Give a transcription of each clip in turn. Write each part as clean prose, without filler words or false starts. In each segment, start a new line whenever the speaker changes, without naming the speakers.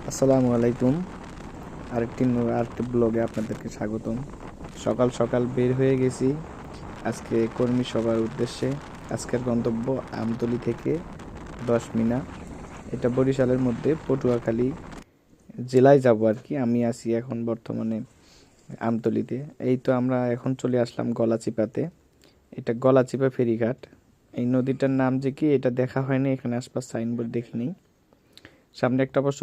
আসসালামু আলাইকুম। আরেকটি ব্লগে আপনাদেরকে স্বাগতম। সকাল সকাল বের হয়ে গেছি আজকে কর্মী সভার উদ্দেশ্যে। আজকের গন্তব্য আমতলী থেকে 10 মিনা, এটা বরিশালের মধ্যে পটুয়াখালী জেলায় যাব আর কি। আমি আছি এখন বর্তমানে আমতলীতে। এই তো আমরা এখন চলে আসলাম গলাচিপাতে। এটা গলাচিপা ফেরিঘাট। এই নদীটার নাম যে কি এটা দেখা হয়নি, এখানে আশপাশ সাইনবোর্ড দেখিনি। সামনে একটা অবশ্য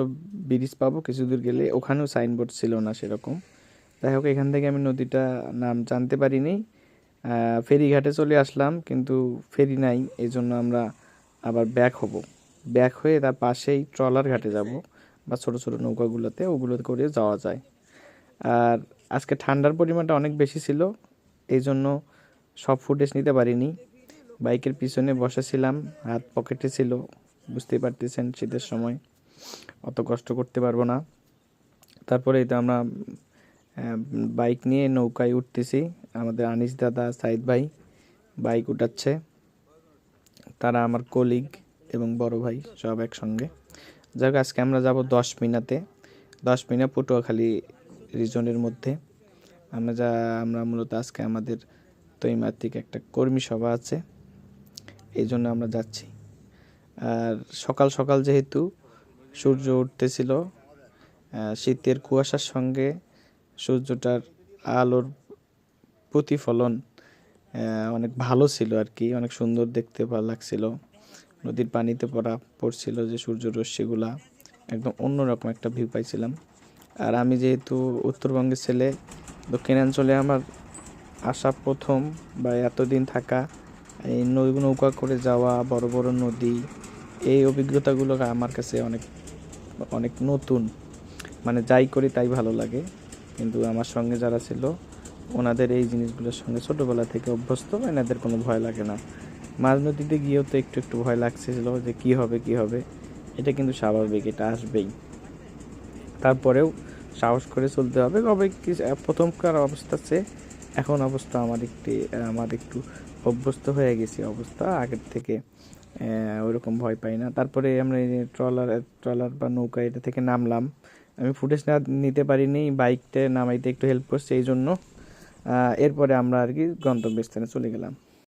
ব্রিজ পাবো কিছু দূর গেলে, ওখানেও সাইনবোর্ড ছিল না সেরকম। যাই হোক, এখান থেকে আমি নদীটা নাম জানতে পারিনি। ফেরিঘাটে চলে আসলাম, কিন্তু ফেরি নাই, এই জন্য আমরা আবার ব্যাক হব। ব্যাক হয়ে তার পাশেই ট্রলার ঘাটে যাব, বা ছোটো ছোটো নৌকাগুলোতে, ওগুলো করে যাওয়া যায়। আর আজকে ঠান্ডার পরিমাণটা অনেক বেশি ছিল, এই জন্য সব ফুটেজ নিতে পারিনি। বাইকের পিছনে বসেছিলাম, হাত পকেটে ছিল, বুঝতেই পারতেছেন শীতের সময় অত কষ্ট করতে পারবো না। তারপরে তো আমরা বাইক নিয়ে নৌকায় উঠতেছি। আমাদের আনিস দাদা, সাইদ ভাই বাইক উঠাচ্ছে, তারা আমার কলিগ এবং বড় ভাই সব একসঙ্গে। যাই হোক, আজকে আমরা যাব 10 মিনাতে। 10 মিনা পটুয়াখালী রিজনের মধ্যে। আমরা মূলত আজকে আমাদের ত্রৈমাসিক একটা কর্মী সভা আছে, এই জন্য আমরা যাচ্ছি। আর সকাল সকাল যেহেতু সূর্য উঠতেছিল, শীতের কুয়াশার সঙ্গে সূর্যটার আলোর প্রতিফলন অনেক ভালো ছিল আর কি, অনেক সুন্দর দেখতে ভালো লাগছিল। নদীর পানিতে পড়ছিল যে সূর্য রশ্মিগুলা, একদম অন্যরকম একটা ভিউ পাইছিলাম। আর আমি যেহেতু উত্তরবঙ্গের ছেলে, দক্ষিণাঞ্চলে আমার আসা প্রথম, বা এতদিন থাকা, এই নৌকা করে যাওয়া, বড় বড় নদী, এই অভিজ্ঞতাগুলো আমার কাছে অনেক অনেক নতুন। মানে যাই করি তাই ভালো লাগে। কিন্তু আমার সঙ্গে যারা ছিল, ওনাদের এই জিনিসগুলোর সঙ্গে ছোটোবেলা থেকে অভ্যস্ত, এনাদের কোনো ভয় লাগে না। মাঝ নদীতে গিয়েও তো একটু একটু ভয় লাগছিল যে কি হবে, এটা কিন্তু স্বাভাবিক, এটা আসবেই। তারপরেও সাহস করে চলতে হবে। তবে কি, প্রথমকার অবস্থা চেয়ে এখন অবস্থা আমার একটু অভ্যস্ত হয়ে গেছি, অবস্থা আগের থেকে ওইরকম ভয় পাই না। তারপরে আমরা এই ট্রলার বা নৌকা এটা থেকে নামলাম। আমি ফুটেজ নিতে পারিনি, বাইকটা নামাইতে একটু হেল্প করছে এই জন্য। এরপরে আমরা আর কি গন্তব্যস্থানে চলে গেলাম।